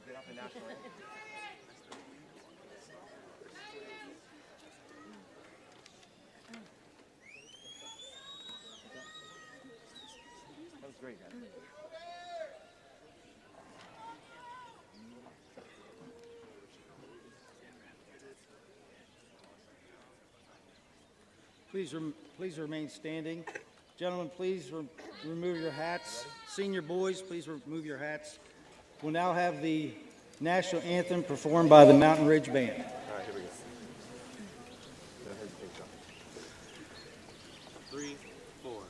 Get up and national. That was great, man. Please remain standing. Gentlemen, please remove your hats. Senior boys, please remove your hats. We'll now have the national anthem performed by the Mountain Ridge Band. All right, here we go. Go ahead and take it. 3, 4.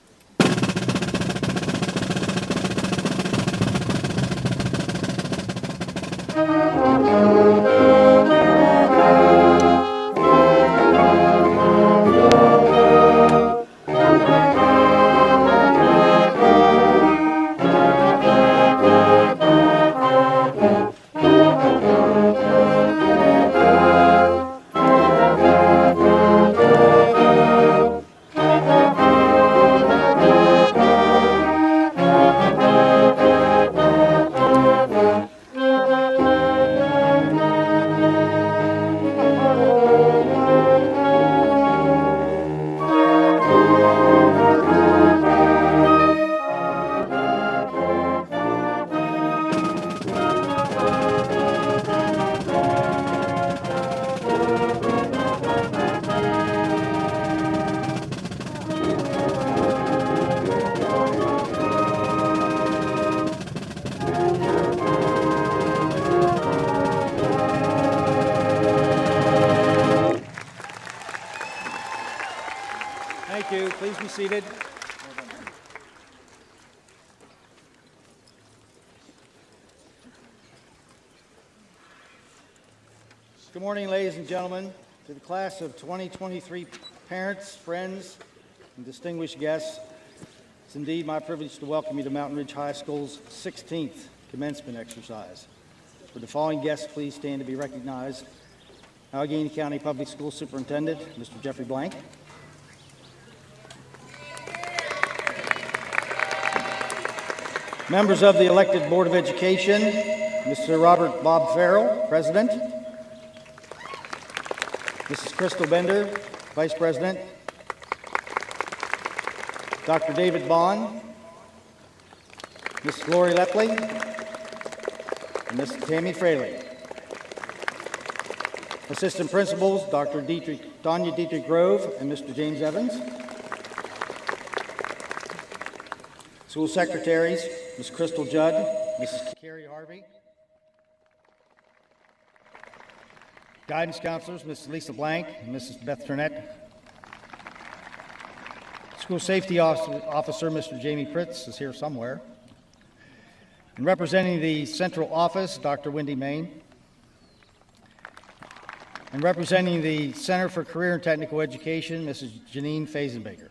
Thank you. Please be seated. Good morning, ladies and gentlemen. To the class of 2023 parents, friends, and distinguished guests, it's indeed my privilege to welcome you to Mountain Ridge High School's 16th commencement exercise. For the following guests, please stand to be recognized. Allegany County Public School Superintendent, Mr. Jeffrey Blank. Members of the elected Board of Education, Mr. Robert Bob Farrell, President. Mrs. Crystal Bender, Vice President. Dr. David Bond. Ms. Lori Lepley. And Ms. Tammy Fraley. Assistant Principals, Dr. Danya Dietrich Grove and Mr. James Evans. School Secretaries, Ms. Crystal Judd, Mrs. Carrie Harvey. Guidance Counselors, Mrs. Lisa Blank and Mrs. Beth Turnett. School Safety Officer, Mr. Jamie Pritz is here somewhere. And representing the Central Office, Dr. Wendy Main. And representing the Center for Career and Technical Education, Mrs. Janine Fazenbaker.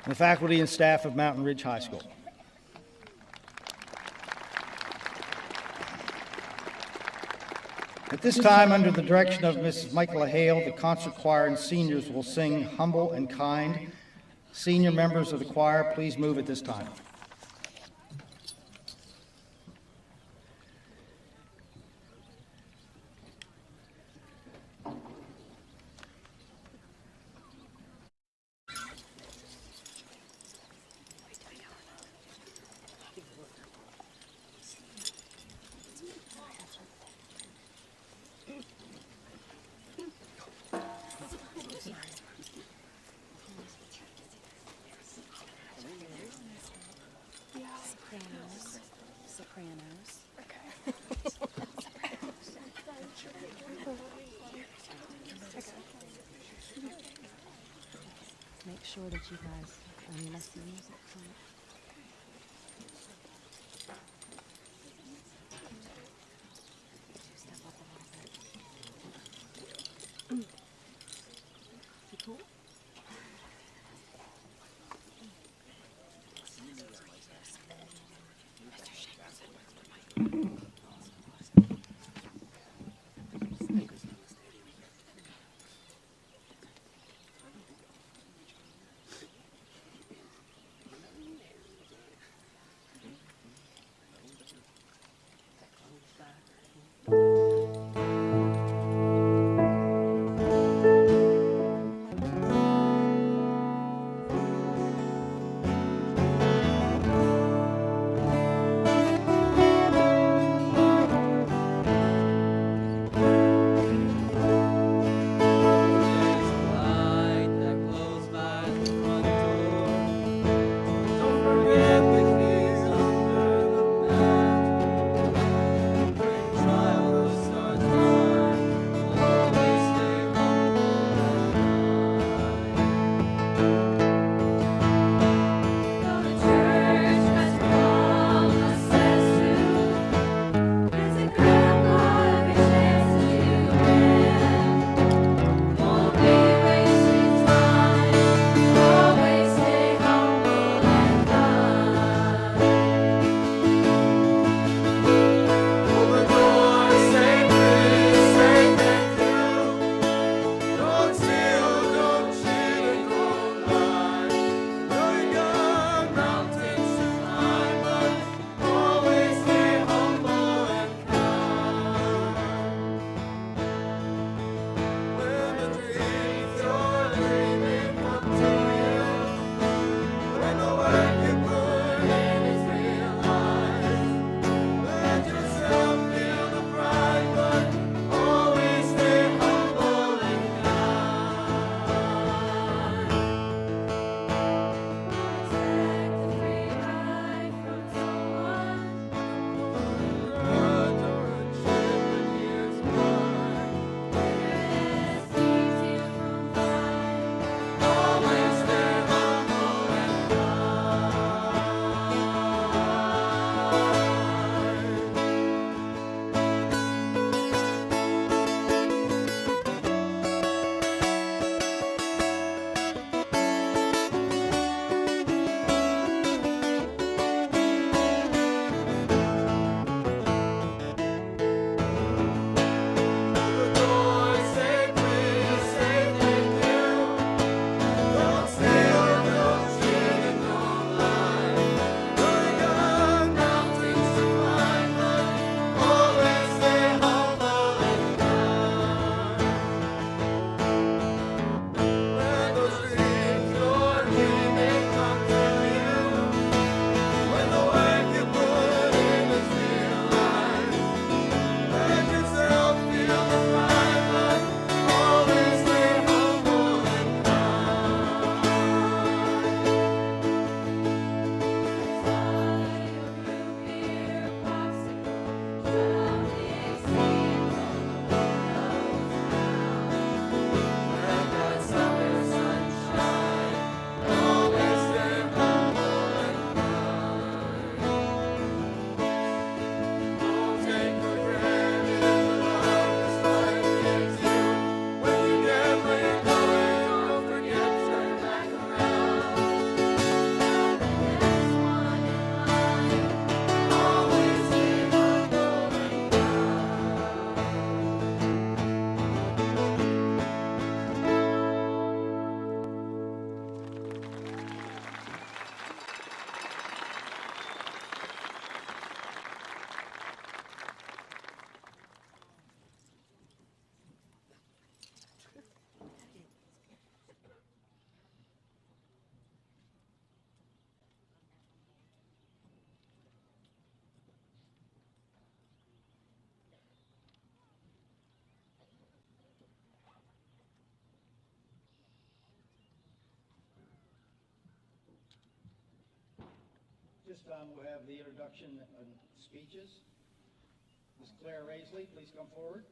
And the faculty and staff of Mountain Ridge High School. At this time, under the direction of Mrs. Michaela Hale, the concert choir and seniors will sing Humble and Kind. Senior members of the choir, please move at this time. Make sure that you guys unless the music comes. Step up a little bit. You cool? this time we'll have the introduction and speeches. Ms. Claire Raisley, please come forward.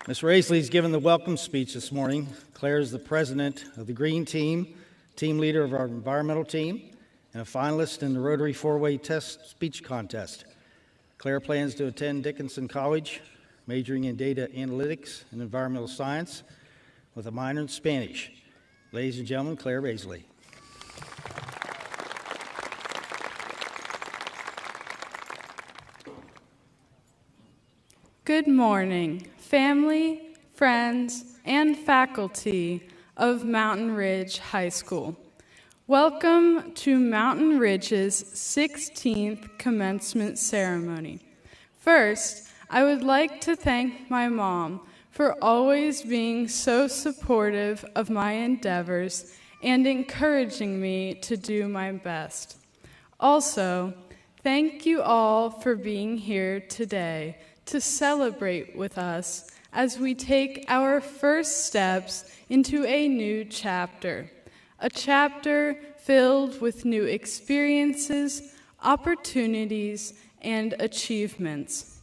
Ms. Raisley has given the welcome speech this morning. Claire is the president of the Green Team, team leader of our environmental team, and a finalist in the Rotary Four-Way Test Speech Contest. Claire plans to attend Dickinson College, majoring in data analytics and environmental science with a minor in Spanish. Ladies and gentlemen, Claire Raisley. Good morning, family, friends, and faculty of Mountain Ridge High School. Welcome to Mountain Ridge's 16th commencement ceremony. First, I would like to thank my mom for always being so supportive of my endeavors and encouraging me to do my best. Also, thank you all for being here today to celebrate with us as we take our first steps into a new chapter, a chapter filled with new experiences, opportunities, and achievements.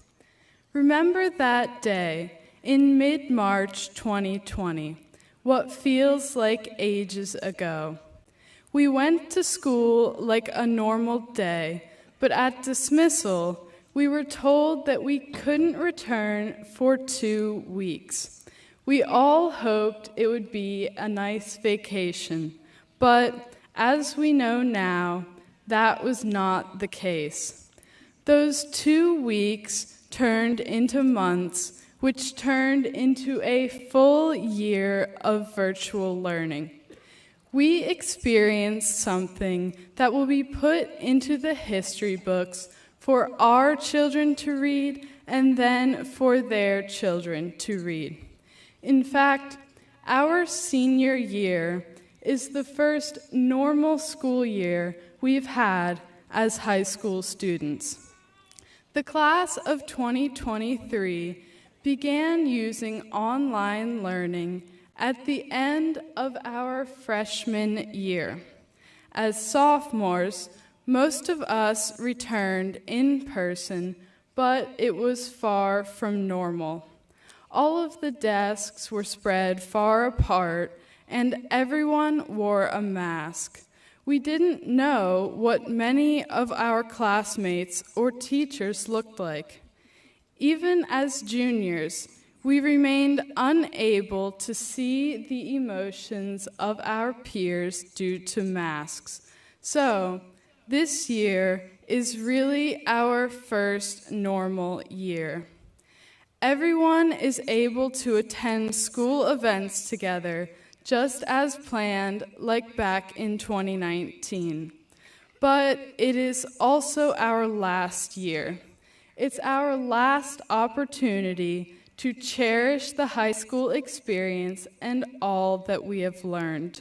Remember that day in mid-March 2020, what feels like ages ago. We went to school like a normal day, but at dismissal, we were told that we couldn't return for 2 weeks. We all hoped it would be a nice vacation, but as we know now, that was not the case. Those 2 weeks turned into months, which turned into a full year of virtual learning. We experienced something that will be put into the history books for our children to read and then for their children to read. In fact, our senior year is the first normal school year we've had as high school students. The class of 2023 began using online learning at the end of our freshman year. As sophomores, most of us returned in person, but it was far from normal. All of the desks were spread far apart, and everyone wore a mask. We didn't know what many of our classmates or teachers looked like. Even as juniors, we remained unable to see the emotions of our peers due to masks. So, this year is really our first normal year. Everyone is able to attend school events together, just as planned, like back in 2019. But it is also our last year. It's our last opportunity to cherish the high school experience and all that we have learned.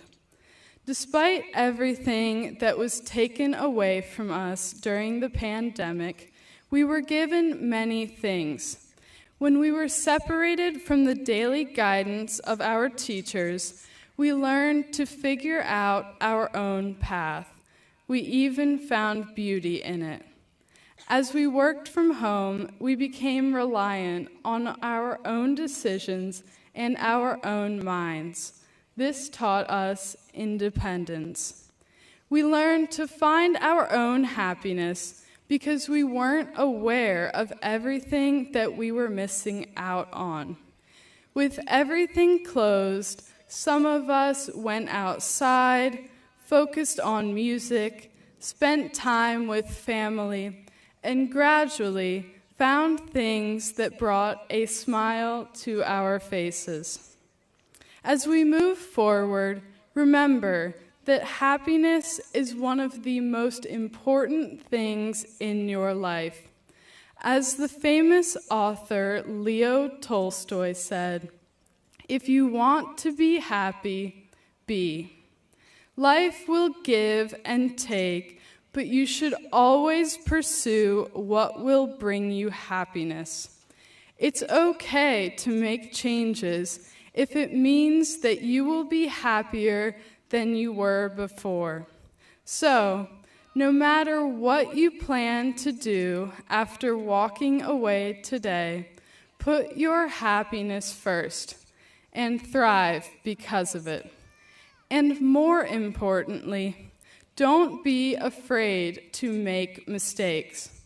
Despite everything that was taken away from us during the pandemic, we were given many things. When we were separated from the daily guidance of our teachers, we learned to figure out our own path. We even found beauty in it. As we worked from home, we became reliant on our own decisions and our own minds. This taught us independence. We learned to find our own happiness because we weren't aware of everything that we were missing out on. With everything closed, some of us went outside, focused on music, spent time with family, and gradually found things that brought a smile to our faces. As we move forward, remember that happiness is one of the most important things in your life. As the famous author Leo Tolstoy said, "If you want to be happy, be. Life will give and take, but you should always pursue what will bring you happiness. It's okay to make changes if it means that you will be happier than you were before. So, no matter what you plan to do after walking away today, put your happiness first and thrive because of it. And more importantly, don't be afraid to make mistakes.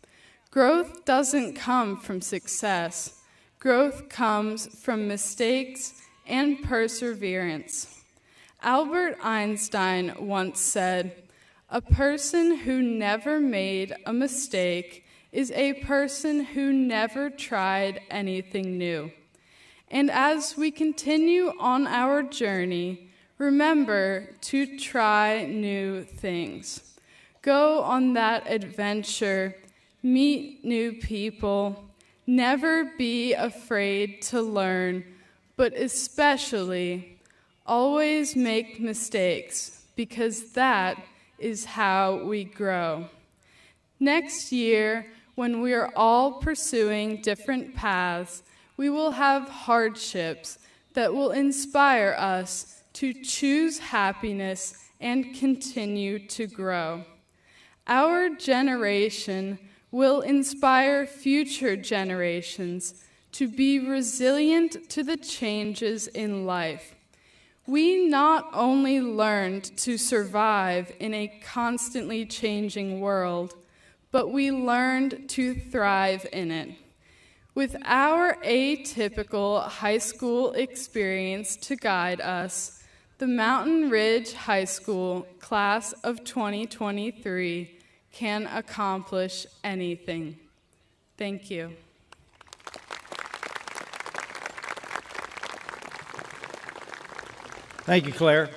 Growth doesn't come from success. Growth comes from mistakes and perseverance. Albert Einstein once said, "A person who never made a mistake is a person who never tried anything new." And as we continue on our journey, remember to try new things. Go on that adventure, meet new people, never be afraid to learn, but especially always make mistakes, because that is how we grow. Next year, when we are all pursuing different paths, we will have hardships that will inspire us to choose happiness and continue to grow. Our generation will inspire future generations to be resilient to the changes in life. We not only learned to survive in a constantly changing world, but we learned to thrive in it. With our atypical high school experience to guide us, the Mountain Ridge High School class of 2023 can accomplish anything. Thank you. Thank you, Claire.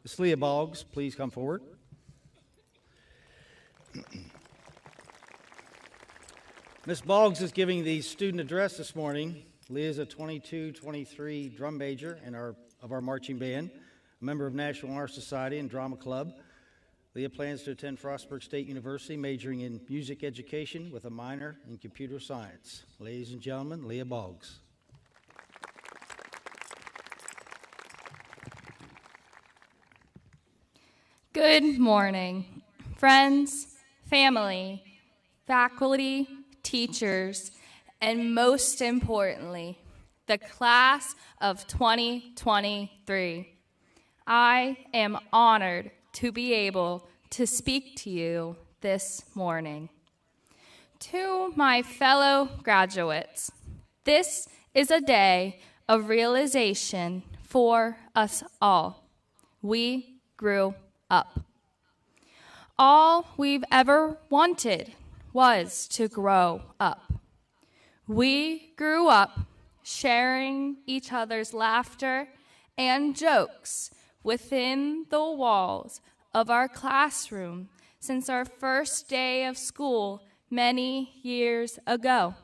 Ms. Leah Boggs, please come forward. Ms. Boggs is giving the student address this morning. Leah is a 22-23 drum major of our marching band, a member of National Honor Society and Drama Club. Leah plans to attend Frostburg State University, majoring in music education with a minor in computer science. Ladies and gentlemen, Leah Boggs. Good morning, friends, family, faculty, teachers, and most importantly, the class of 2023. I am honored to be able to speak to you this morning. To my fellow graduates, this is a day of realization for us all. We grew up. All we've ever wanted was to grow up. We grew up sharing each other's laughter and jokes within the walls of our classroom since our first day of school many years ago.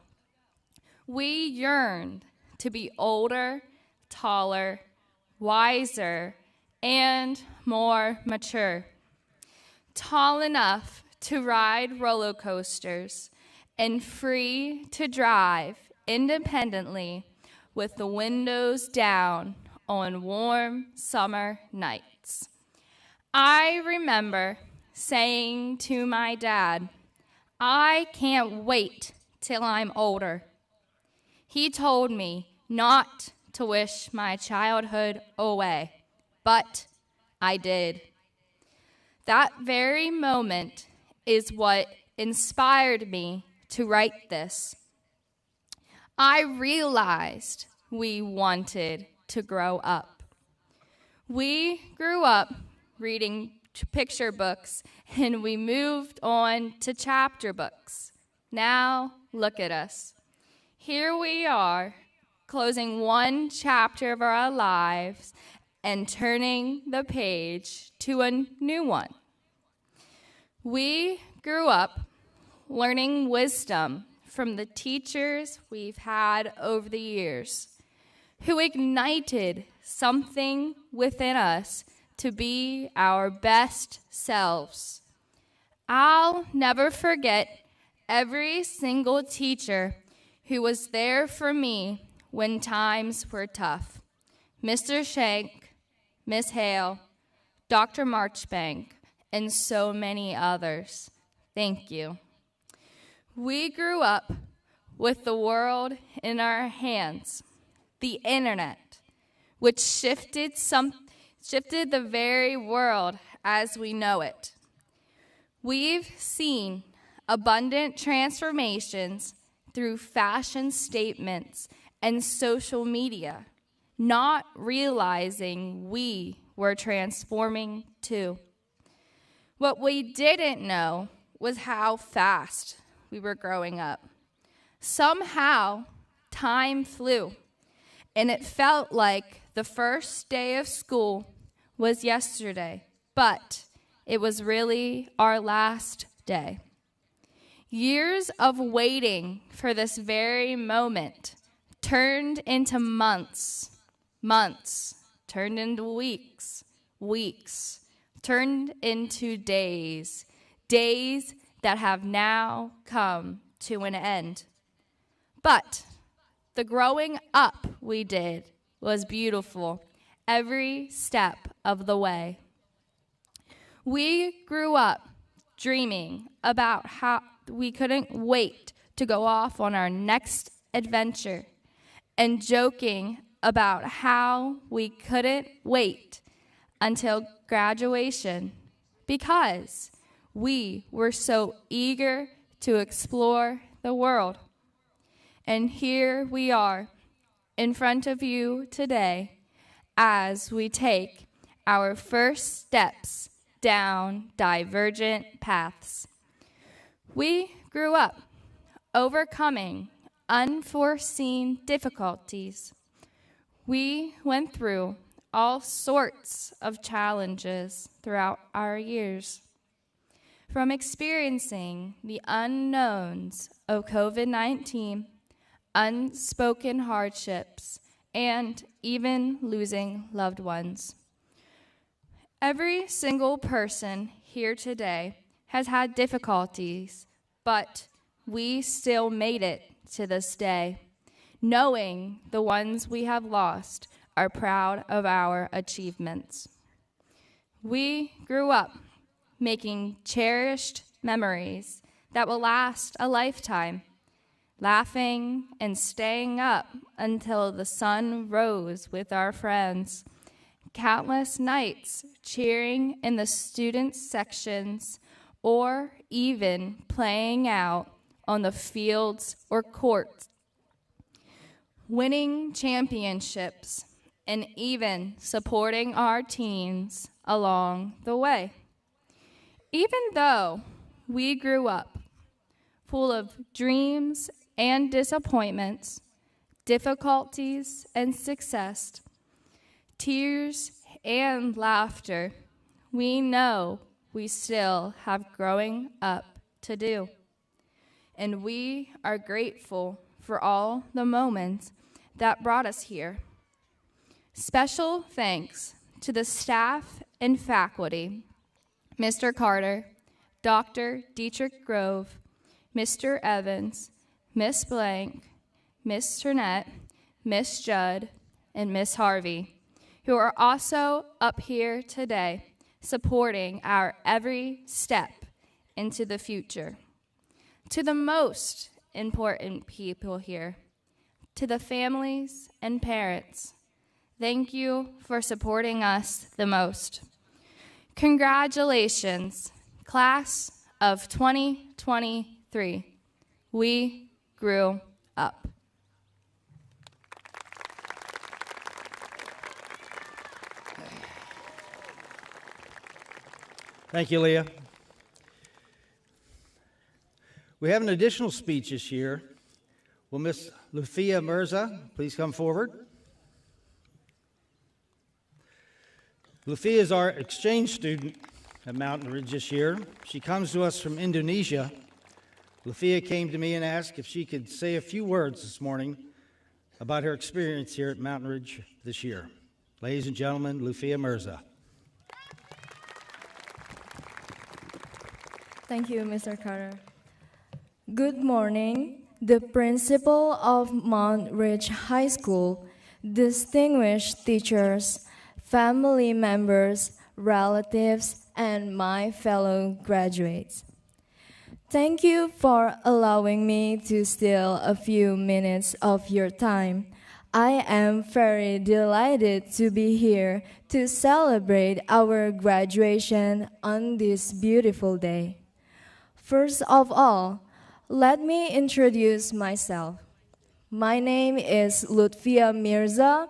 We yearned to be older, taller, wiser, and more mature. Tall enough to ride roller coasters and free to drive independently with the windows down on warm summer nights. I remember saying to my dad, "I can't wait till I'm older." He told me not to wish my childhood away, but I did. That very moment is what inspired me to write this. I realized we wanted to grow up. We grew up reading picture books, and we moved on to chapter books. Now, look at us. Here we are, closing one chapter of our lives and turning the page to a new one. We grew up learning wisdom from the teachers we've had over the years, who ignited something within us to be our best selves. I'll never forget every single teacher who was there for me when times were tough. Mr. Shank, Miss Hale, Dr. Marchbank, and so many others. Thank you. We grew up with the world in our hands, the internet, which shifted the very world as we know it. We've seen abundant transformations through fashion statements and social media, not realizing we were transforming too. What we didn't know was how fast we were growing up. Somehow, time flew, and it felt like the first day of school was yesterday, but it was really our last day. Years of waiting for this very moment turned into months, months turned into weeks, weeks turned into days, days that have now come to an end. But the growing up we did was beautiful every step of the way. We grew up dreaming about how we couldn't wait to go off on our next adventure and joking about how we couldn't wait until graduation because we were so eager to explore the world. And here we are in front of you today as we take our first steps down divergent paths. We grew up overcoming unforeseen difficulties. We went through all sorts of challenges throughout our years. From experiencing the unknowns of COVID-19, unspoken hardships, and even losing loved ones. Every single person here today has had difficulties, but we still made it to this day. Knowing the ones we have lost are proud of our achievements. We grew up making cherished memories that will last a lifetime, laughing and staying up until the sun rose with our friends, countless nights cheering in the student sections or even playing out on the fields or courts, winning championships, and even supporting our teams along the way. Even though we grew up full of dreams and disappointments, difficulties and success, tears and laughter, we know we still have growing up to do. And we are grateful for all the moments that brought us here. Special thanks to the staff and faculty, Mr. Carter, Dr. Dietrich Grove, Mr. Evans, Miss Blank, Miss Turnett, Miss Judd, and Miss Harvey, who are also up here today supporting our every step into the future. To the most important people here, to the families and parents, thank you for supporting us the most. Congratulations, class of 2023. We grew up. Thank you, Leah. We have an additional speech this year. Will Miss Lufia Mirza please come forward? Lufia is our exchange student at Mountain Ridge this year. She comes to us from Indonesia. Lufia came to me and asked if she could say a few words this morning about her experience here at Mountain Ridge this year. Ladies and gentlemen, Lufia Mirza. Thank you, Mr. Carter. Good morning, the principal of Mount Ridge High School, distinguished teachers, family members, relatives, and my fellow graduates. Thank you for allowing me to steal a few minutes of your time. I am very delighted to be here to celebrate our graduation on this beautiful day. First of all, let me introduce myself. My name is Lutfia Mirza.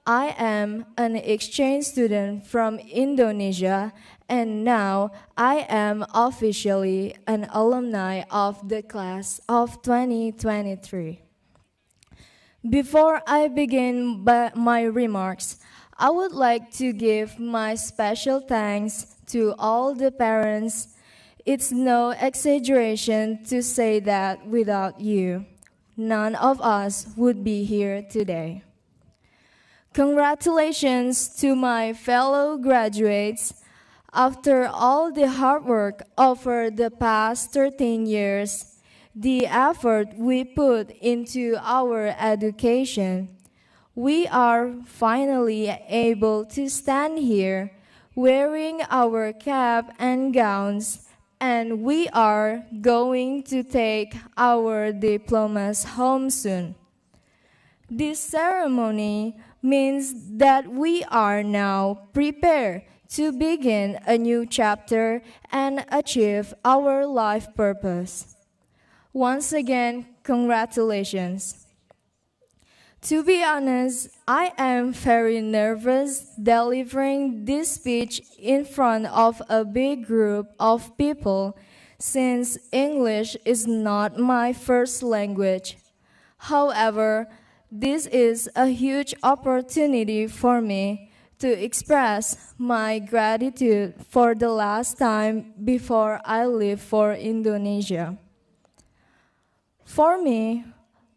I am an exchange student from Indonesia, and now I am officially an alumni of the class of 2023. Before I begin my remarks, I would like to give my special thanks to all the parents. It's no exaggeration to say that without you, none of us would be here today. Congratulations to my fellow graduates. After all the hard work over the past 13 years, the effort we put into our education, we are finally able to stand here wearing our cap and gowns, and we are going to take our diplomas home soon. This ceremony means that we are now prepared to begin a new chapter and achieve our life purpose. Once again, congratulations. To be honest, I am very nervous delivering this speech in front of a big group of people since English is not my first language. However, this is a huge opportunity for me to express my gratitude for the last time before I leave for Indonesia. For me,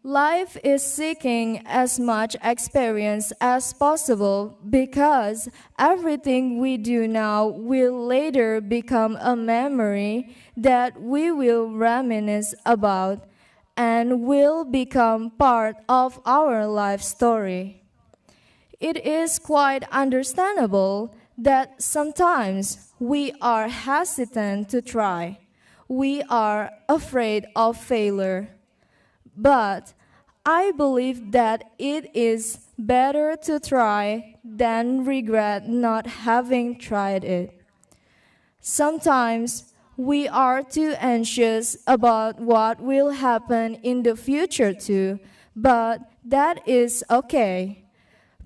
life is seeking as much experience as possible because everything we do now will later become a memory that we will reminisce about and will become part of our life story. It is quite understandable that sometimes we are hesitant to try. We are afraid of failure. But I believe that it is better to try than regret not having tried it. Sometimes we are too anxious about what will happen in the future too, but that is okay.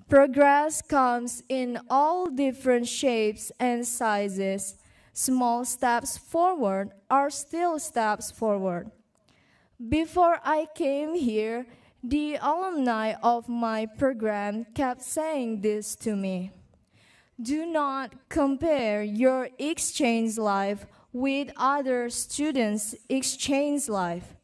Progress comes in all different shapes and sizes. Small steps forward are still steps forward. Before I came here, the alumni of my program kept saying this to me. Do not compare your exchange life with other students' exchange life.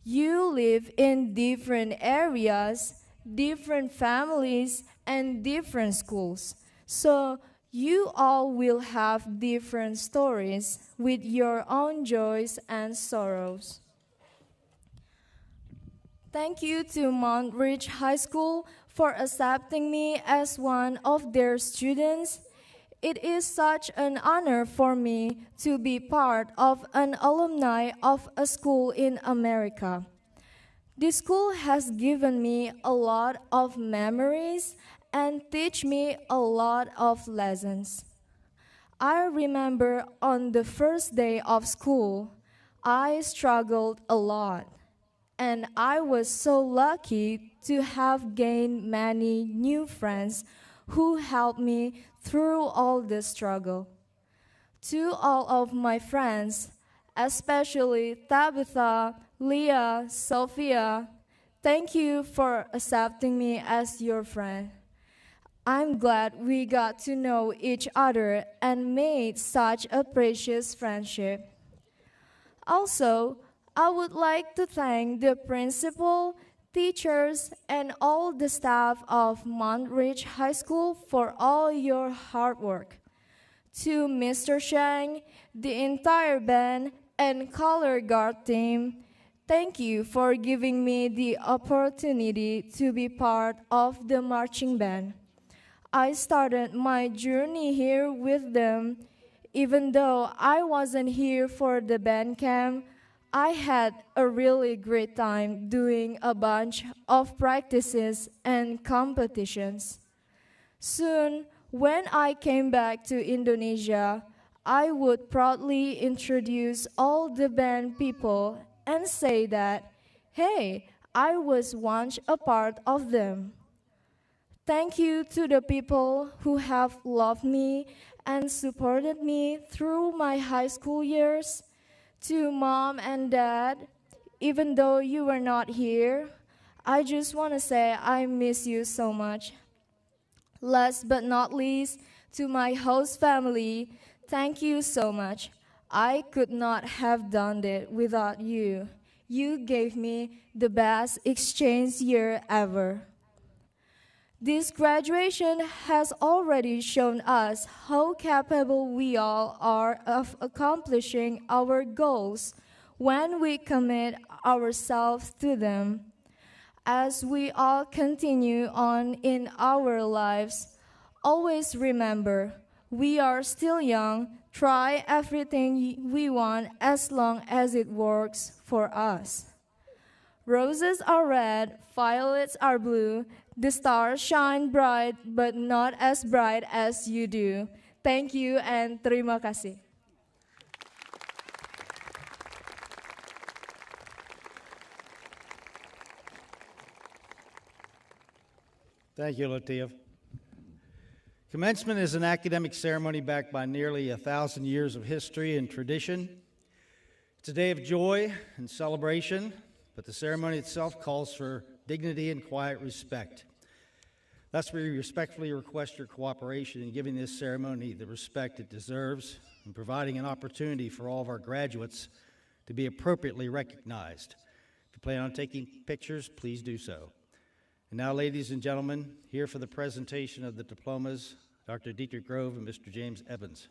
You live in different areas, different families, and different schools. So you all will have different stories with your own joys and sorrows. Thank you to Mount Ridge High School for accepting me as one of their students. It is such an honor for me to be part of an alumni of a school in America. This school has given me a lot of memories and teach me a lot of lessons. I remember on the first day of school, I struggled a lot. And I was so lucky to have gained many new friends who helped me through all the struggle. To all of my friends, especially Tabitha, Leah, Sophia, thank you for accepting me as your friend. I'm glad we got to know each other and made such a precious friendship. Also, I would like to thank the principal, teachers, and all the staff of Mount Ridge High School for all your hard work. To Mr. Shang, the entire band, and color guard team, Thank you for giving me the opportunity to be part of the marching band. I started my journey here with them. Even though I wasn't here for the band camp, I had a really great time doing a bunch of practices and competitions. Soon, when I came back to Indonesia, I would proudly introduce all the band people and say that, hey, I was once a part of them. Thank you to the people who have loved me and supported me through my high school years. To Mom and Dad, even though you were not here, I just want to say I miss you so much. Last but not least, to my host family, thank you so much. I could not have done it without you. You gave me the best exchange year ever. This graduation has already shown us how capable we all are of accomplishing our goals when we commit ourselves to them. As we all continue on in our lives, always remember, we are still young. Try everything we want as long as it works for us. Roses are red, violets are blue. The stars shine bright, but not as bright as you do. Thank you and terima kasih. Thank you, Latia. Commencement is an academic ceremony backed by nearly 1,000 years of history and tradition. It's a day of joy and celebration, but the ceremony itself calls for dignity and quiet respect. Thus, we respectfully request your cooperation in giving this ceremony the respect it deserves and providing an opportunity for all of our graduates to be appropriately recognized. If you plan on taking pictures, please do so. And now, ladies and gentlemen, here for the presentation of the diplomas, Dr. Dietrich Grove and Mr. James Evans.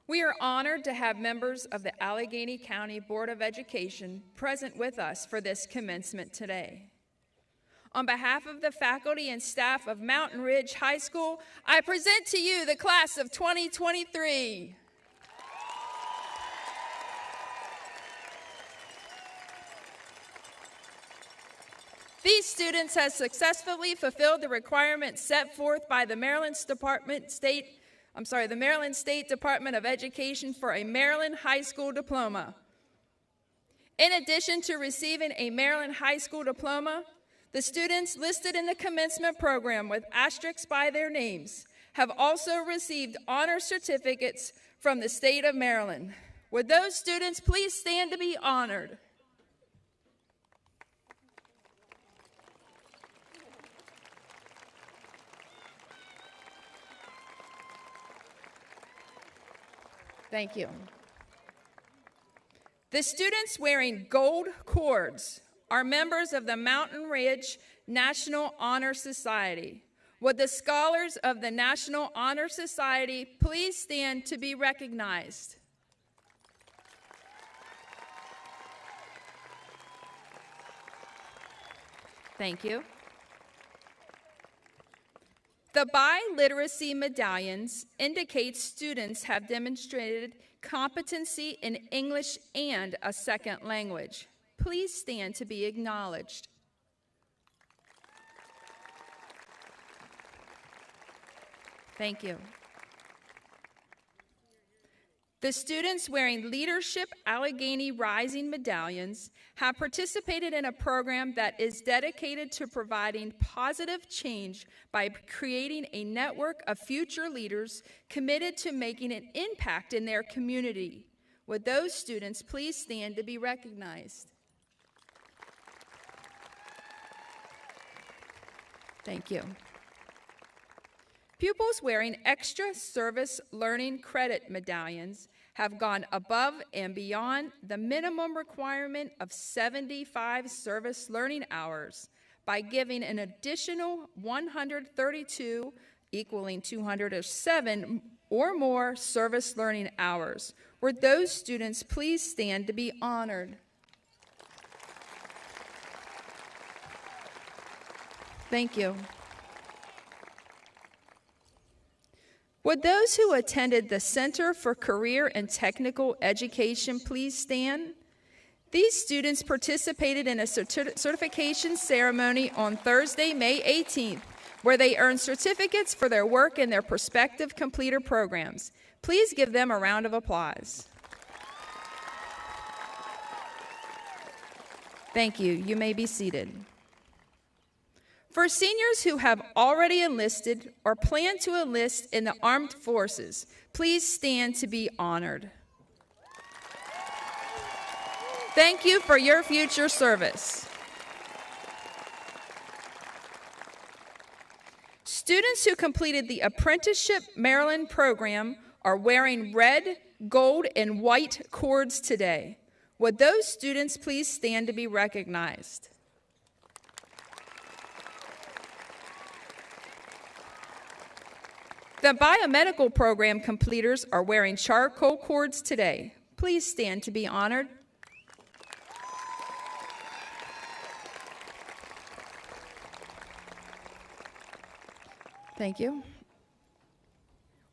We are honored to have members of the Allegany County Board of Education present with us for this commencement today. On behalf of the faculty and staff of Mountain Ridge High School, I present to you the class of 2023. These students have successfully fulfilled the requirements set forth by the Maryland State Department of Education for a Maryland High School diploma. In addition to receiving a Maryland High School diploma, the students listed in the commencement program with asterisks by their names have also received honor certificates from the state of Maryland. Would those students please stand to be honored? Thank you. The students wearing gold cords are members of the Mountain Ridge National Honor Society. Would the scholars of the National Honor Society please stand to be recognized? Thank you. The biliteracy medallions indicate students have demonstrated competency in English and a second language. Please stand to be acknowledged. Thank you. The students wearing Leadership Allegany Rising medallions have participated in a program that is dedicated to providing positive change by creating a network of future leaders committed to making an impact in their community. Would those students please stand to be recognized? Thank you. Pupils wearing extra service learning credit medallions have gone above and beyond the minimum requirement of 75 service learning hours by giving an additional 132, equaling 207 or more service learning hours. Would those students please stand to be honored? Thank you. Would those who attended the Center for Career and Technical Education please stand? These students participated in a certification ceremony on Thursday, May 18th, where they earned certificates for their work in their prospective completer programs. Please give them a round of applause. Thank you. You may be seated. For seniors who have already enlisted or plan to enlist in the armed forces, please stand to be honored. Thank you for your future service. Students who completed the Apprenticeship Maryland program are wearing red, gold, and white cords today. Would those students please stand to be recognized? The biomedical program completers are wearing charcoal cords today. Please stand to be honored. Thank you.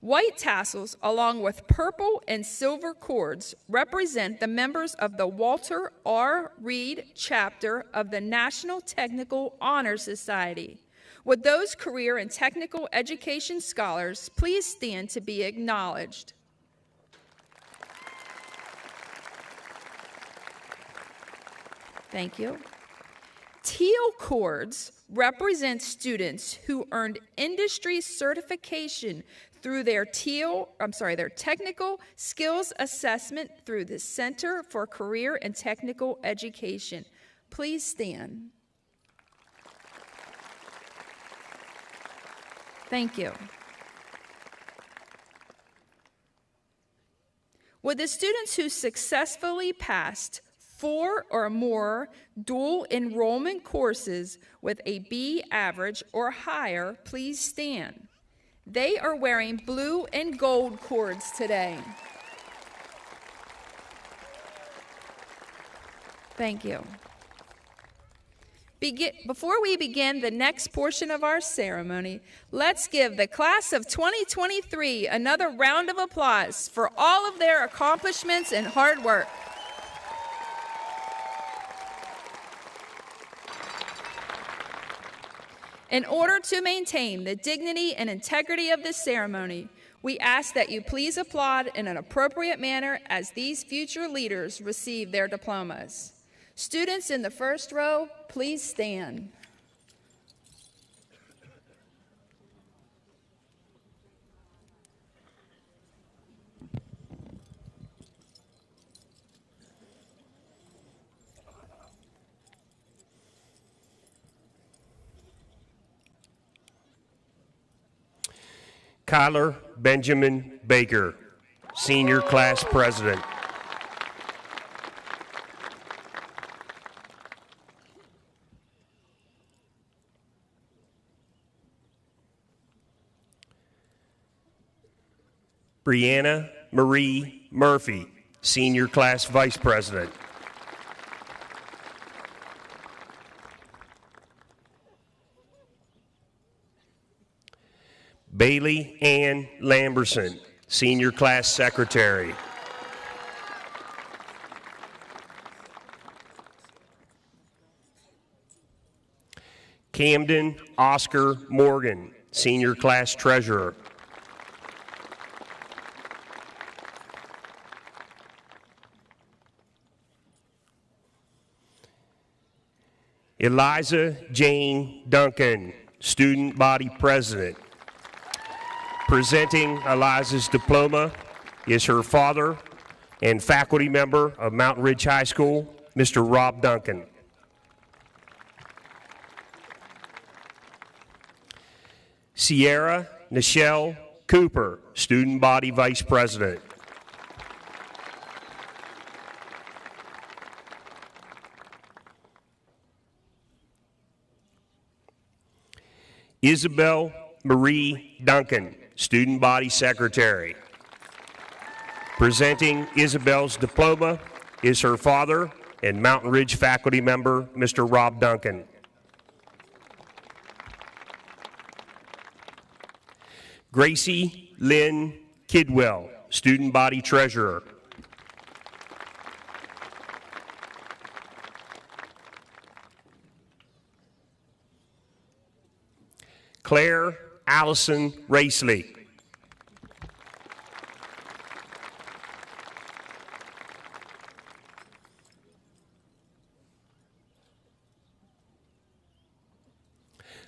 White tassels, along with purple and silver cords, represent the members of the Walter R. Reed chapter of the National Technical Honor Society. Would those career and technical education scholars please stand to be acknowledged? Thank you. Teal cords represent students who earned industry certification through their technical skills assessment through the Center for Career and Technical Education. Please stand. Thank you. Would the students who successfully passed 4 or more dual enrollment courses with a B average or higher please stand? They are wearing blue and gold cords today. Thank you. Before we begin the next portion of our ceremony, let's give the class of 2023 another round of applause for all of their accomplishments and hard work. In order to maintain the dignity and integrity of this ceremony, we ask that you please applaud in an appropriate manner as these future leaders receive their diplomas. Students in the first row, please stand. Kyler Benjamin Baker, Senior Class President. Brianna Marie Murphy, Senior Class Vice President. Bailey Ann Lamberson, Senior Class Secretary. Camden Oscar Morgan, Senior Class Treasurer. Eliza Jane Duncan, Student Body President. Presenting Eliza's diploma is her father and faculty member of Mountain Ridge High School, Mr. Rob Duncan. Sierra Nichelle Cooper, Student Body Vice President. Isabel Marie Duncan, Student Body Secretary. Presenting Isabel's diploma is her father and Mountain Ridge faculty member, Mr. Rob Duncan. Gracie Lynn Kidwell, Student Body Treasurer. Claire Allison Racely.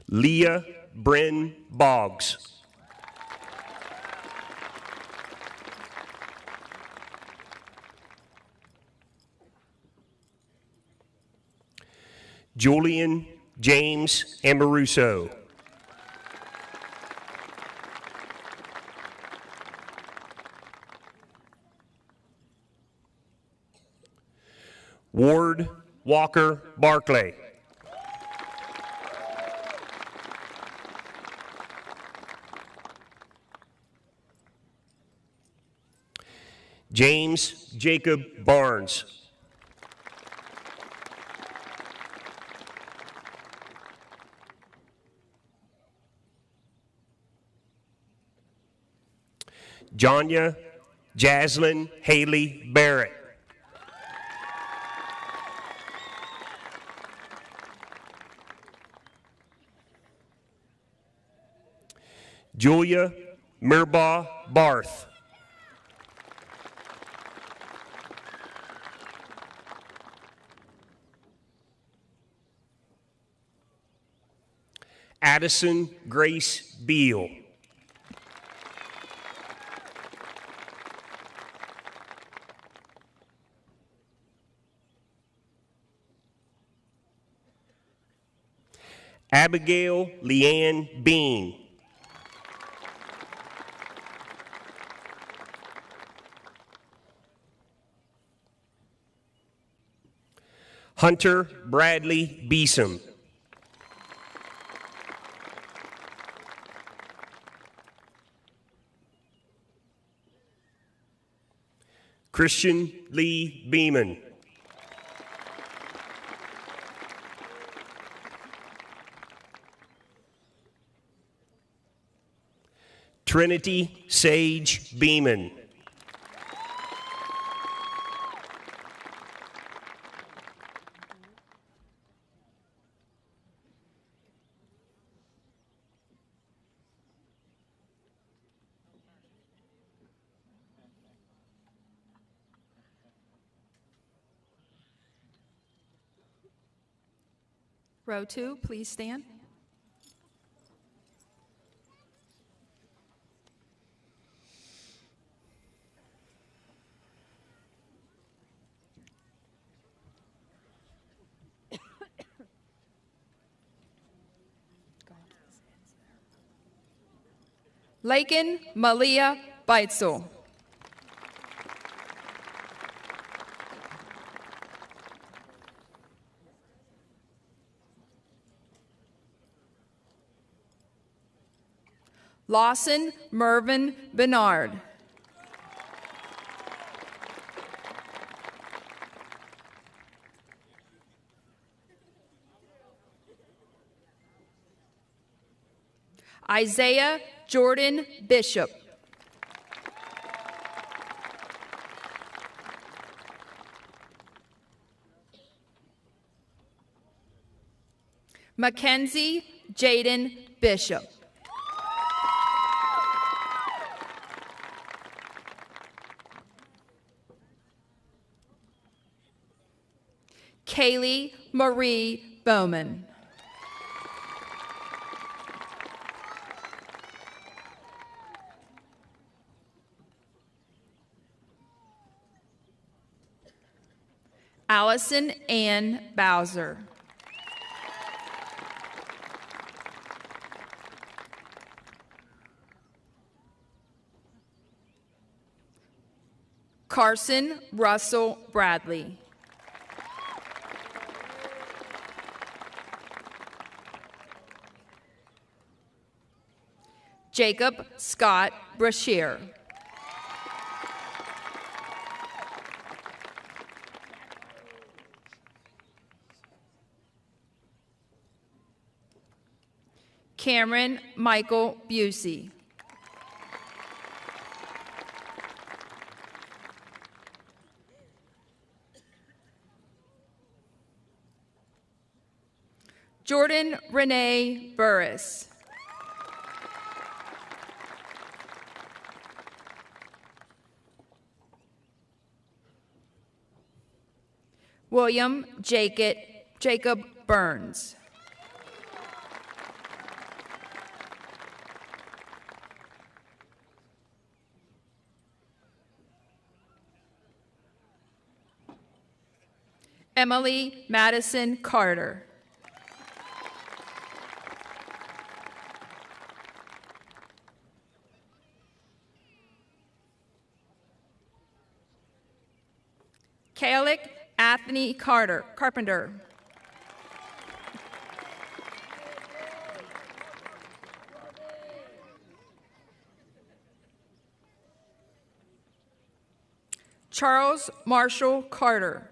Leah Bryn Boggs. Julian James Amoruso. Ward Walker Barclay. James Jacob Barnes. Janya Jaslyn Haley Barrett. Julia Mirbaugh Barth. Addison Grace Beal. Abigail Leanne Bean. Hunter Bradley Beeson. Christian Lee Beeman. Trinity Sage Beeman. Row 2, please stand. Lakin Malia Beitzel. Lawson Mervyn Bernard. Isaiah Jordan Bishop. Mackenzie Jaden Bishop. Kaylee Marie Bowman. Allison Ann Bowser. Carson Russell Bradley. Jacob Scott Brashear. Cameron Michael Busey. Jordan Renee Burris. William Jacob Burns. Emily Madison Carter. Kalik Anthony Carpenter. Charles Marshall Carter.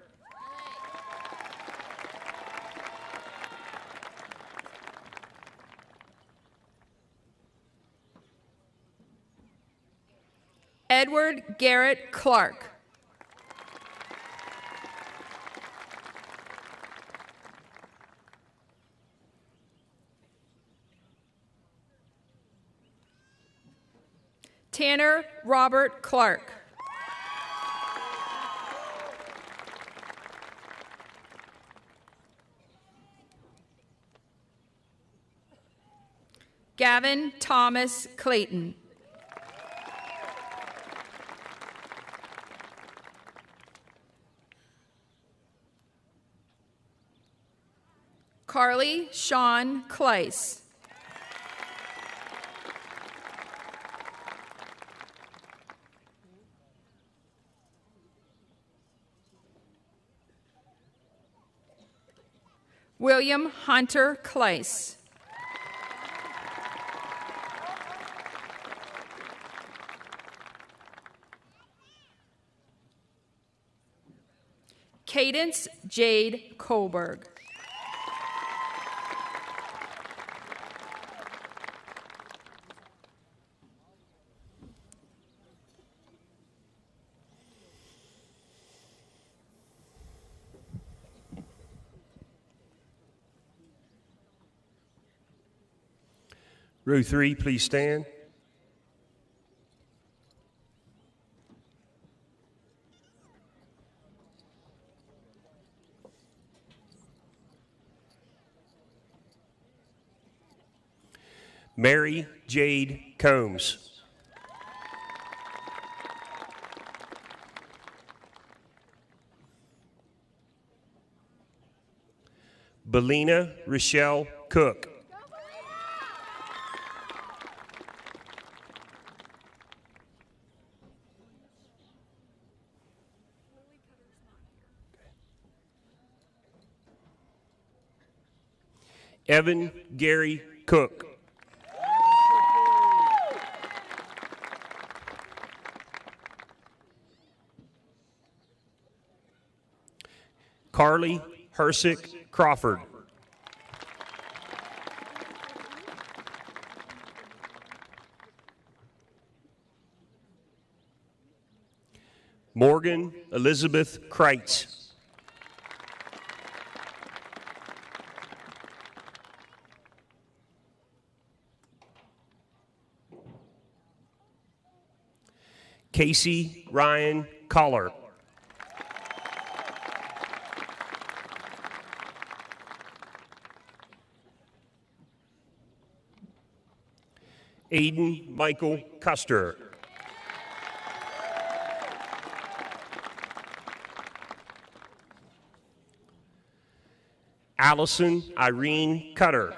Edward Garrett Clark. Tanner Robert Clark. Gavin Thomas Clayton. Carly Sean Kleiss. William Hunter Kleiss. Cadence Jade Kohlberg. Row 3, please stand. Mary Jade Combs. Belina Rochelle Cook. Evan Gary Cook. Carly Hersick Crawford. Morgan Elizabeth Kreitz. Casey Ryan Collar. Aiden Michael Custer. Allison Irene Cutter.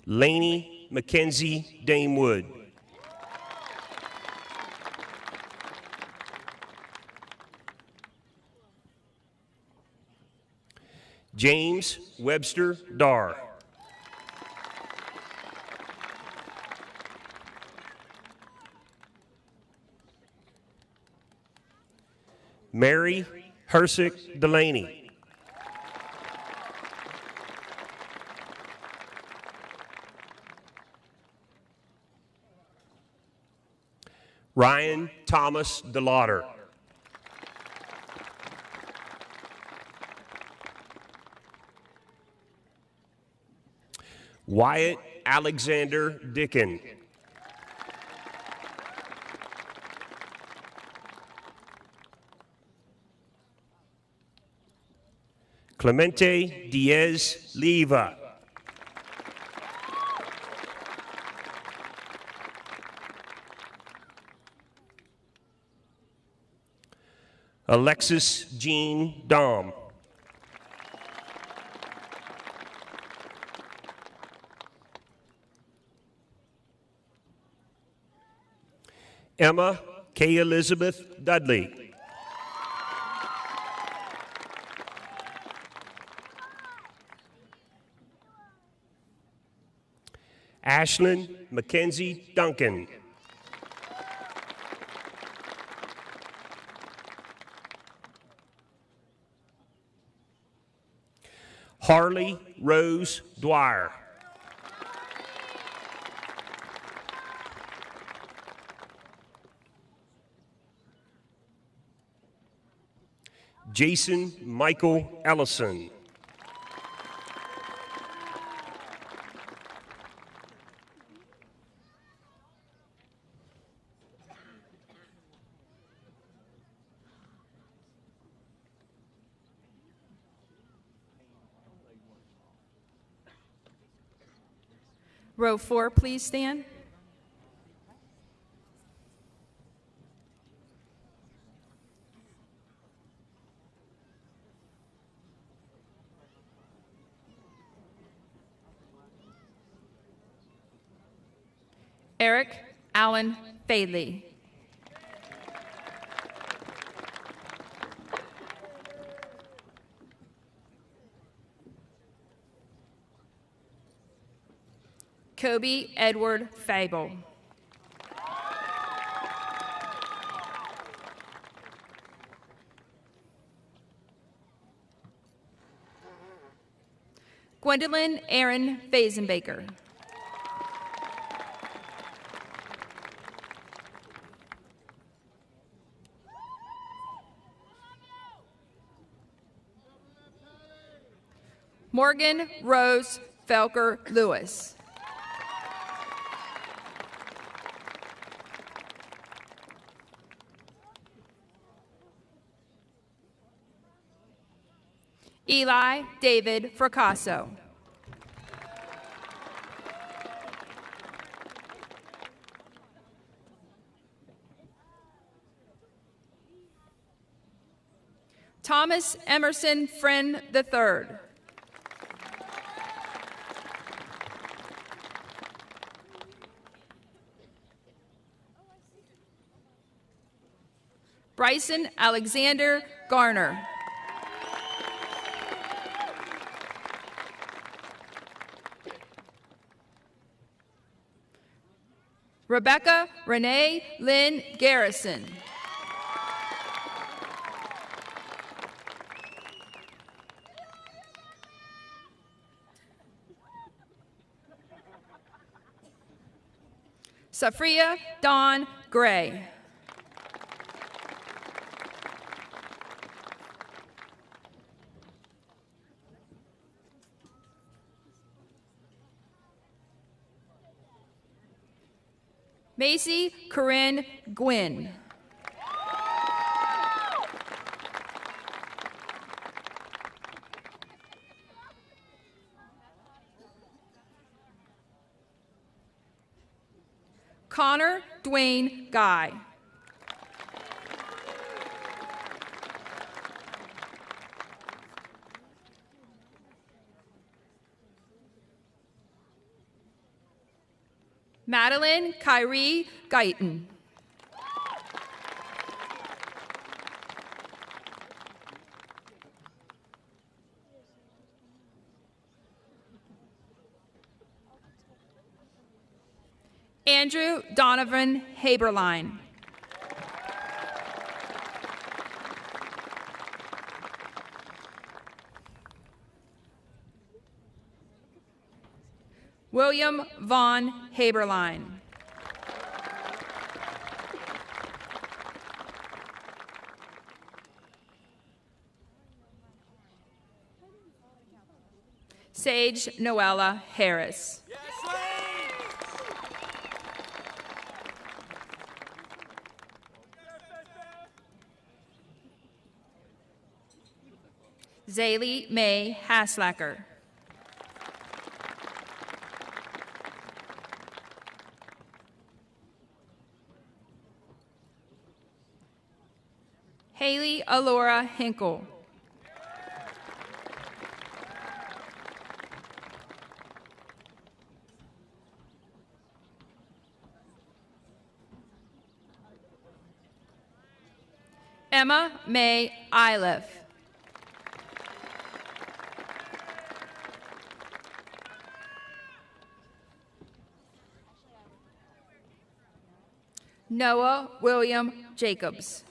Laney Mackenzie Damewood. James Webster Darr. Mary Hersick Delaney. Ryan Thomas DeLauder. Wyatt Alexander Dickin. Clemente Diaz Leva. Alexis Jean Dom. Emma K. Elizabeth Dudley. Ashlyn Mackenzie Duncan. Harley Rose Dwyer. Jason Michael Ellison. Row 4, please stand. Eric Allen Faley. Kobe Edward Fable. Gwendolyn Aaron Fazenbaker. Morgan Rose Felker Lewis. Eli David Fracasso. Thomas Emerson Friend III. Bryson Alexander Garner. Rebecca Renee Lynn Garrison. Safria Dawn Gray. Macy Corinne Gwynn. Connor Dwayne Guy. Madeline Kyrie Guyton. Andrew Donovan Haberline. William Vaughn Haberline. Sage Noella Harris. Zaylee May Haslacker. Haley Alora Hinkle. Emma May Iliff. Noah William Jacobs.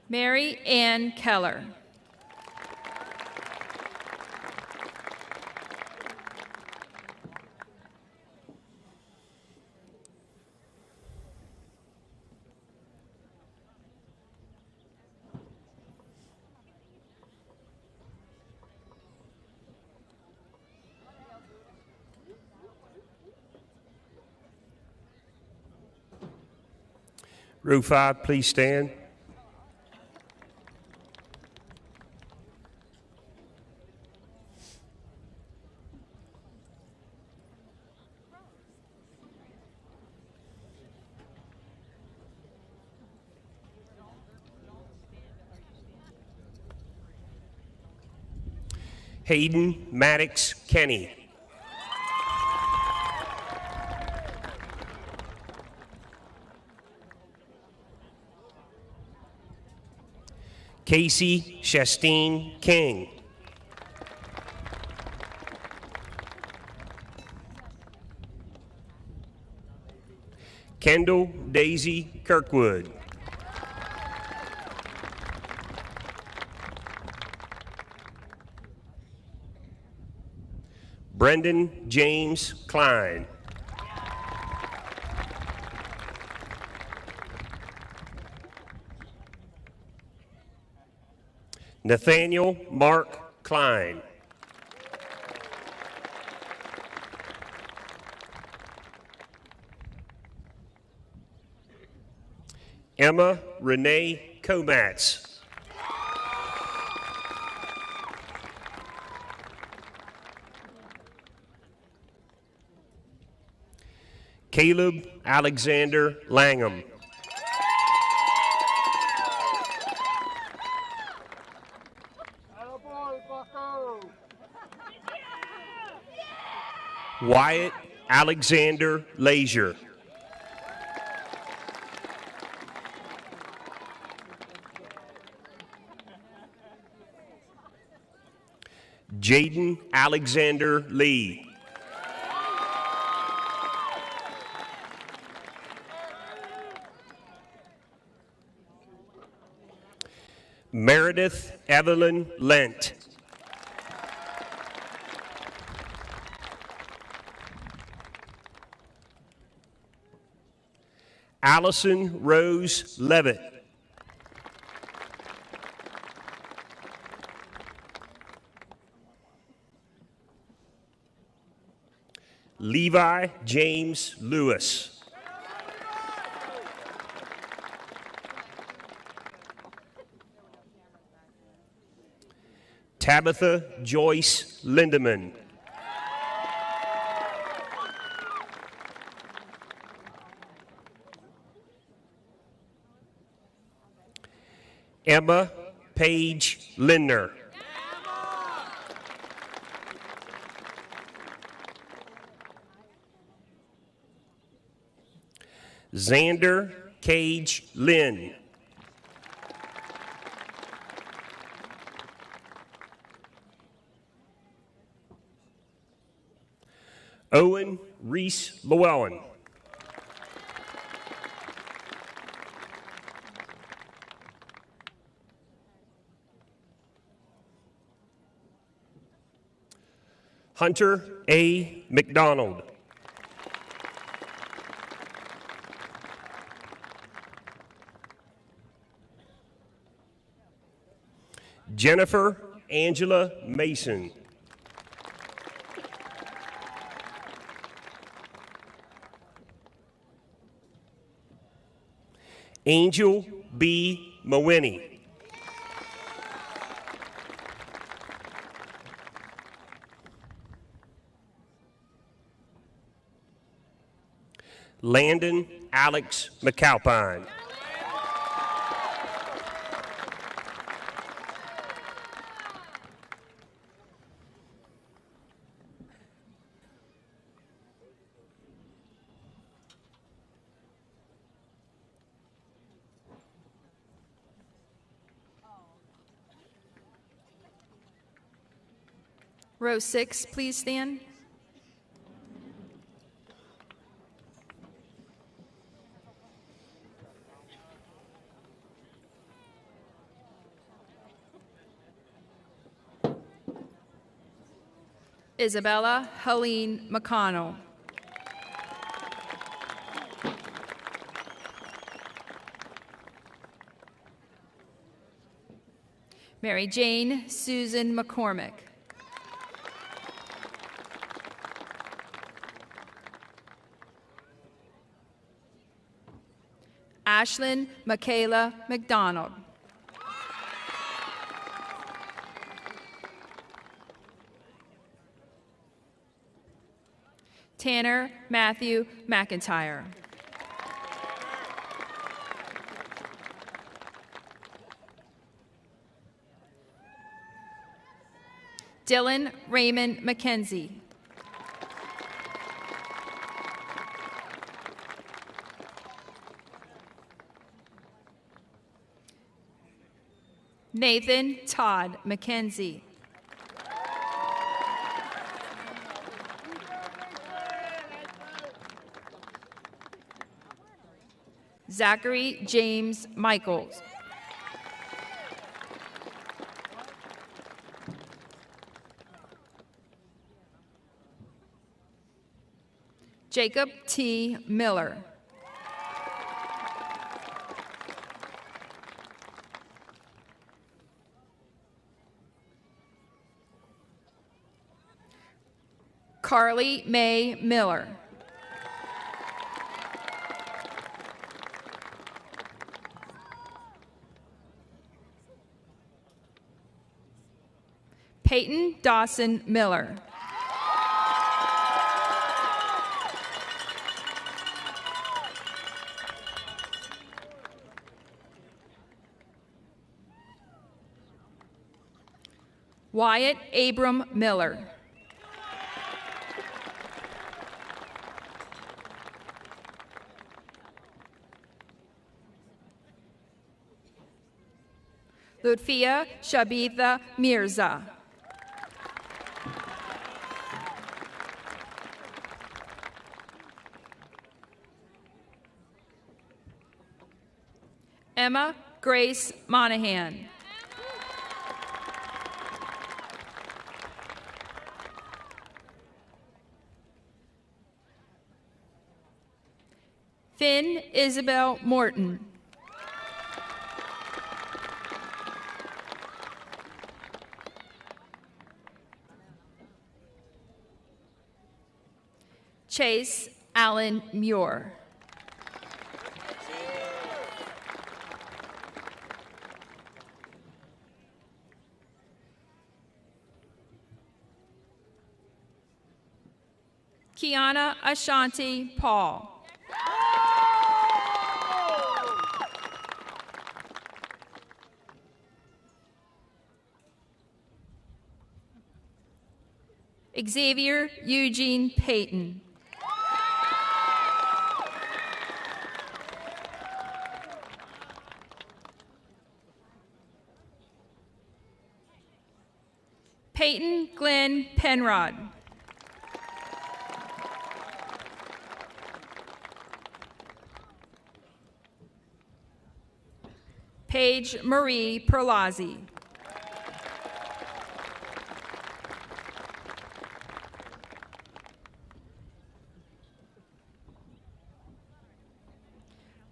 Mary Ann Keller. Row 5, please stand. Hayden Maddox Kenny. Casey Shastine King. Kendall Daisy Kirkwood. Brendan James Klein. Nathaniel Mark Klein. Emma Renee Komatz. Caleb Alexander Langham. Wyatt Alexander Lazier. Jaden Alexander Lee. Meredith Evelyn Lent. Allison Rose Levitt. Levi James Lewis. Tabitha Joyce Lindeman. Emma Page Lindner. Xander Cage Lynn. Owen Reese Llewellyn. Hunter A. McDonald. Jennifer Angela Mason. Angel B. Mawini. Landon Alex McAlpine. Row 6, please stand. Isabella Helene McConnell. Mary Jane Susan McCormick. Ashlyn Michaela McDonald. Tanner Matthew McIntyre. Dylan Raymond McKenzie. Nathan Todd McKenzie. Zachary James Michaels. Jacob T. Miller. Carly Mae Miller. Peyton Dawson Miller. Wyatt Abram Miller. Lutfia Shabitha Mirza. Emma Grace Monahan. Finn Isabel Morton. Chase Allen Muir. Kiana Ashanti Paul. Xavier Eugene Payton. Peyton Glenn Penrod. Paige Marie Perlazzi.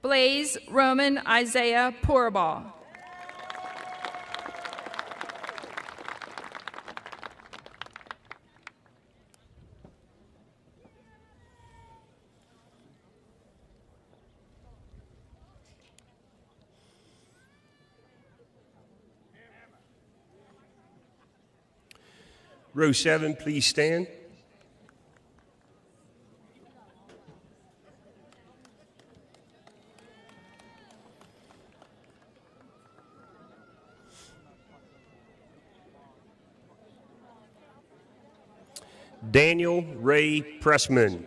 Blaze Roman Isaiah Porball. Row 7, please stand. Daniel Ray Pressman.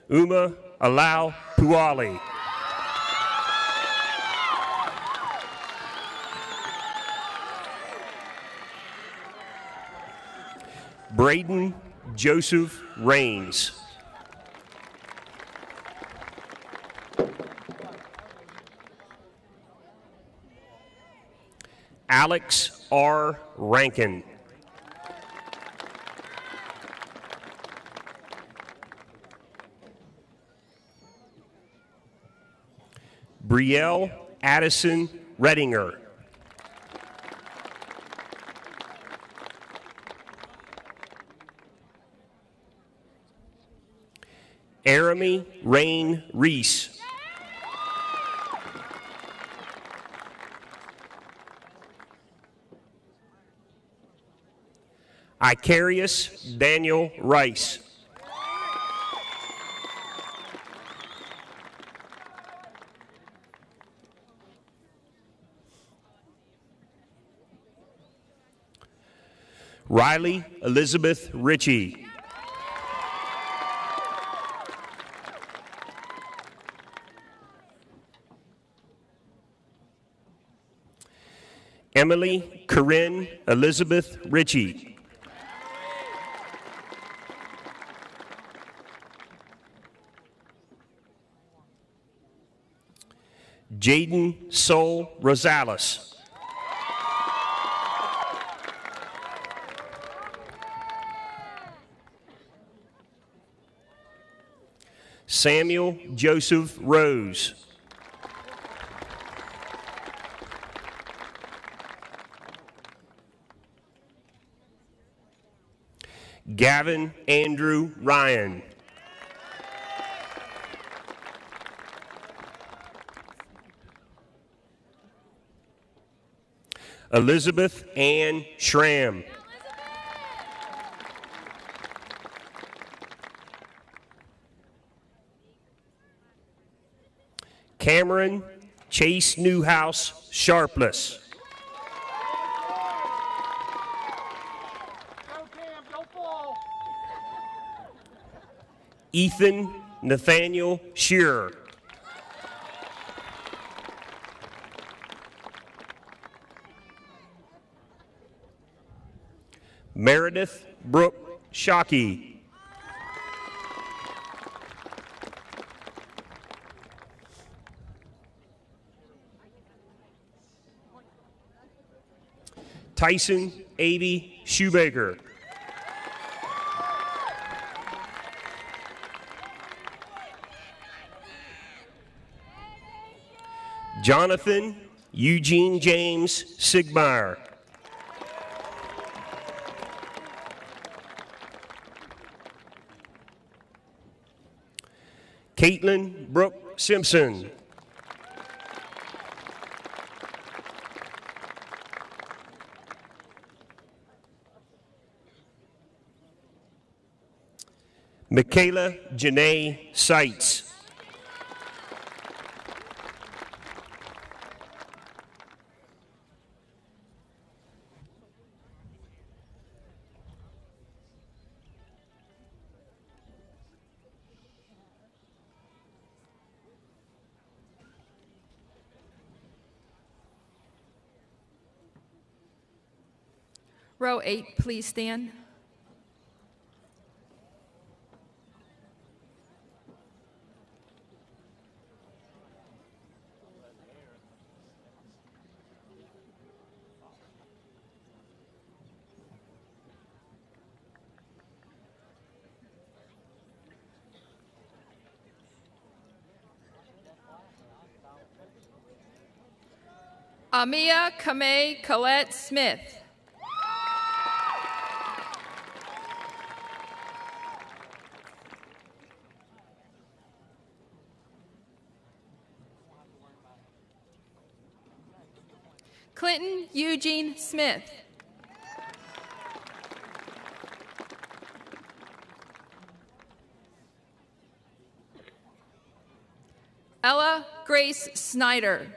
Uma Alau Puali. Braden Joseph Rains. Alex R. Rankin. Brielle Addison Redinger. Aramy Rain Reese. Icarius Daniel Rice. Riley Elizabeth Ritchie. Emily Corinne Elizabeth Ritchie. Jaden Sol Rosales. Samuel Joseph Rose. Gavin Andrew Ryan. Elizabeth Ann Schramm. Cameron Chase Newhouse Sharpless. Ethan Nathaniel Shearer. Meredith Brooke Shockey. Tyson Avey Shoebaker. Jonathan Eugene James Sigmeyer. Caitlin Brooke Simpson. Michaela Janae Seitz. Row 8, please stand. Amia Kamei Colette Smith. Clinton Eugene Smith. Ella Grace Snyder.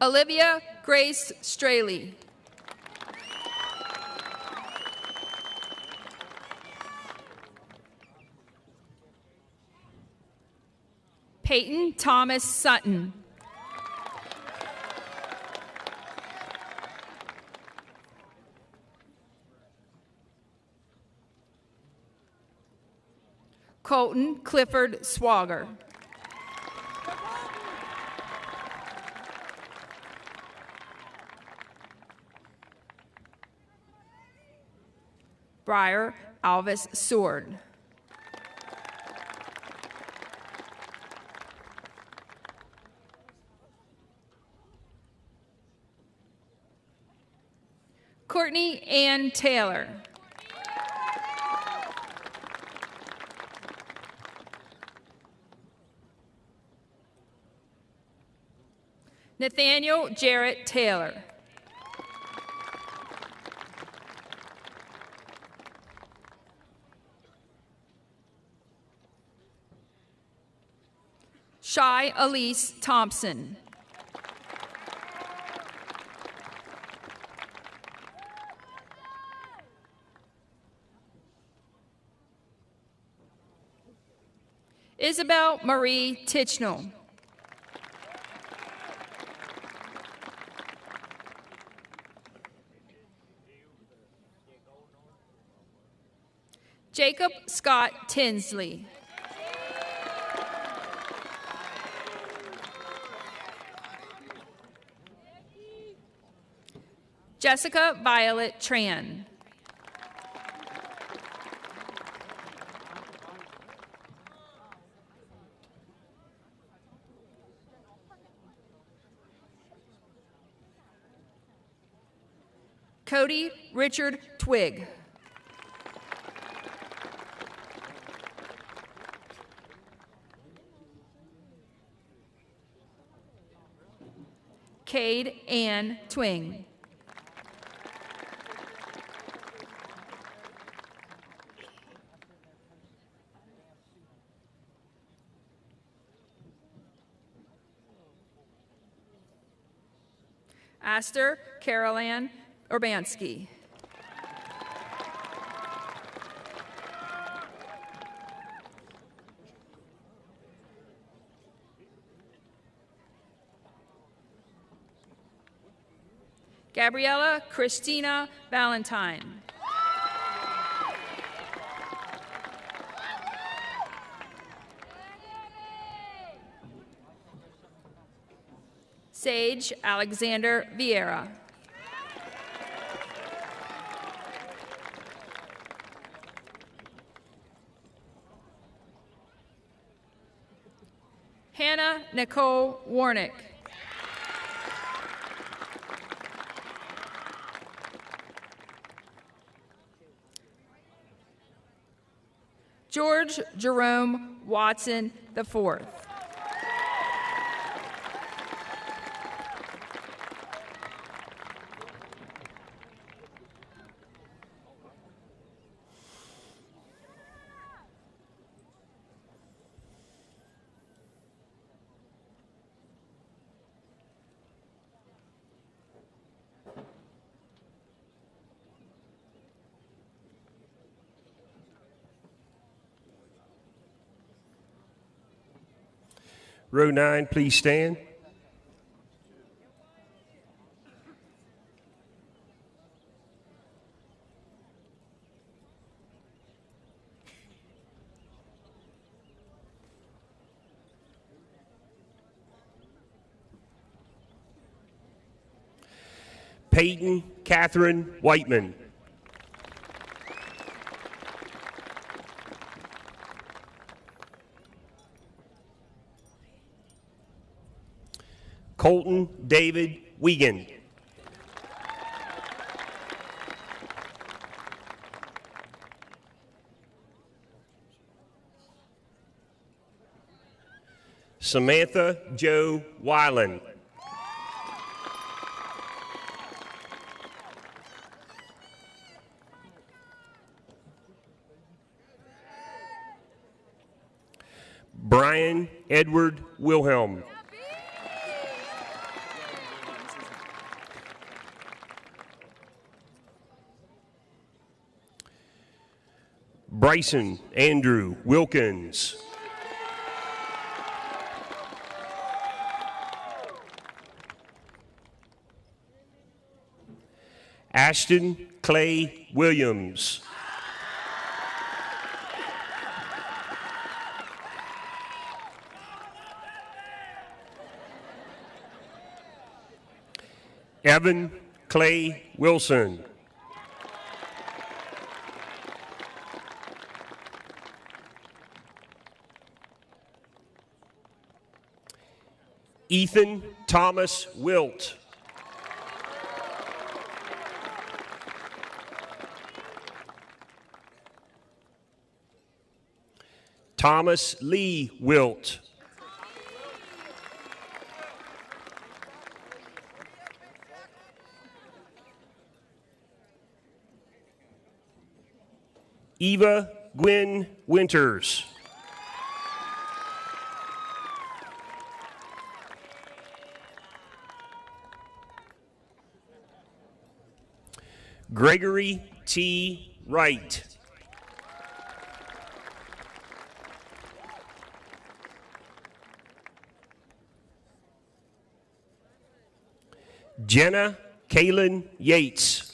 Olivia Grace Straley. Peyton Thomas Sutton. Colton Clifford Swager. Briar Alvis Sword. Courtney Ann Taylor. Nathaniel Jarrett Taylor. Shy Elise Thompson. Isabel Marie Tichnell. Jacob Scott Tinsley. Jessica Violet Tran. Cody Richard Twig. Cade Ann Twing. Aster Carol-Ann Urbanski. Gabriella Christina Valentine. Sage Alexander Vieira. Hannah Nicole Warnick. George Jerome Watson IV. Row 9, please stand. Peyton Catherine Whiteman. Colton David Wiegand. Samantha Jo Weiland. Brian Edward Wilhelm. Bryson Andrew Wilkins. Ashton Clay Williams. Evan Clay Wilson. Ethan Thomas Wilt. Thomas Lee Wilt. Eva Gwen Winters. Gregory T. Wright. Jenna Kaylin Yates.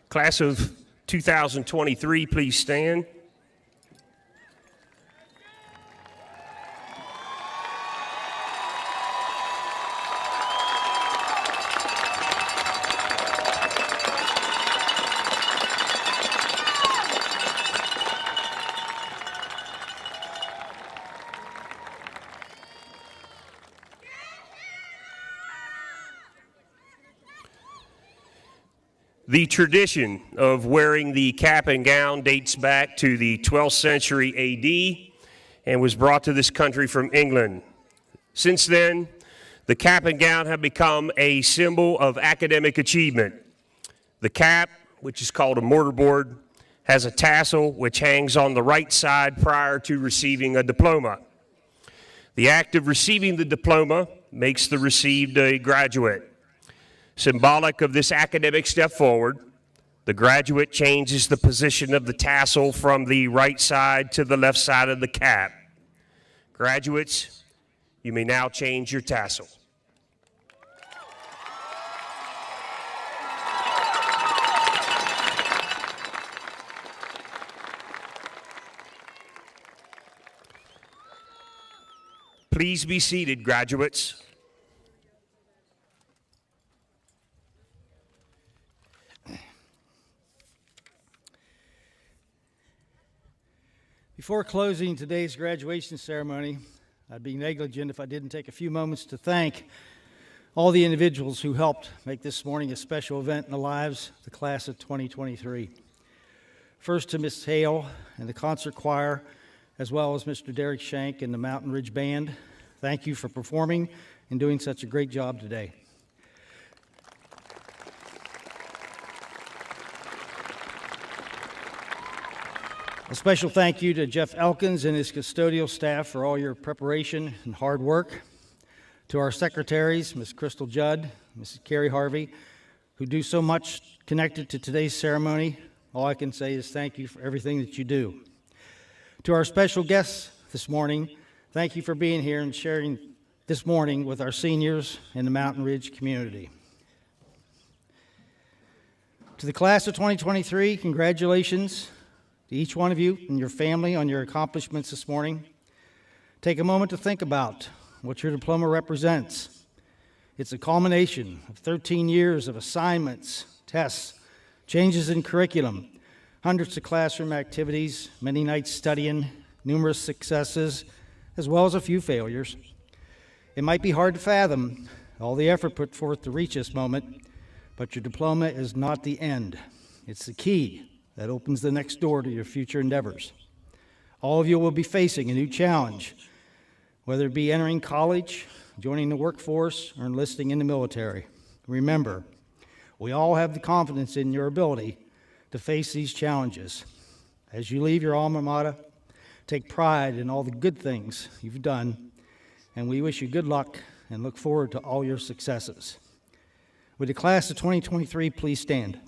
Class of 2023, please stand. The tradition of wearing the cap and gown dates back to the 12th century AD and was brought to this country from England. Since then, the cap and gown have become a symbol of academic achievement. The cap, which is called a mortarboard, has a tassel which hangs on the right side prior to receiving a diploma. The act of receiving the diploma makes the received a graduate. Symbolic of this academic step forward, the graduate changes the position of the tassel from the right side to the left side of the cap. Graduates, you may now change your tassel. Please be seated, graduates. Before closing today's graduation ceremony, I'd be negligent if I didn't take a few moments to thank all the individuals who helped make this morning a special event in the lives of the class of 2023. First to Miss Hale and the concert choir, as well as Mr. Derek Shank and the Mountain Ridge Band. Thank you for performing and doing such a great job today. A special thank you to Jeff Elkins and his custodial staff for all your preparation and hard work. To our secretaries, Ms. Crystal Judd, Mrs. Carrie Harvey, who do so much connected to today's ceremony, all I can say is thank you for everything that you do. To our special guests this morning, thank you for being here and sharing this morning with our seniors in the Mountain Ridge community. To the class of 2023, congratulations to each one of you and your family on your accomplishments this morning. Take a moment to think about what your diploma represents. It's a culmination of 13 years of assignments, tests, changes in curriculum, hundreds of classroom activities, many nights studying, numerous successes, as well as a few failures. It might be hard to fathom all the effort put forth to reach this moment, but your diploma is not the end. It's the key that opens the next door to your future endeavors. All of you will be facing a new challenge, whether it be entering college, joining the workforce, or enlisting in the military. Remember, we all have the confidence in your ability to face these challenges. As you leave your alma mater, take pride in all the good things you've done, and we wish you good luck and look forward to all your successes. Would the class of 2023 please stand?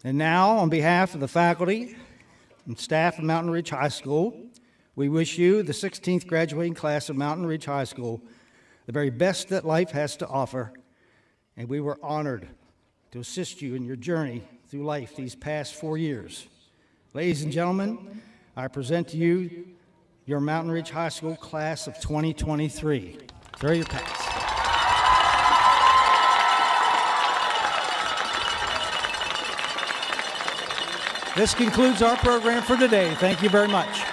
And now, on behalf of the faculty and staff of Mountain Ridge High School, we wish you, the 16th graduating class of Mountain Ridge High School, the very best that life has to offer, and we were honored to assist you in your journey through life these past 4 years. Ladies and gentlemen, I present to you your Mountain Ridge High School class of 2023. Throw your pass. This concludes our program for today. Thank you very much.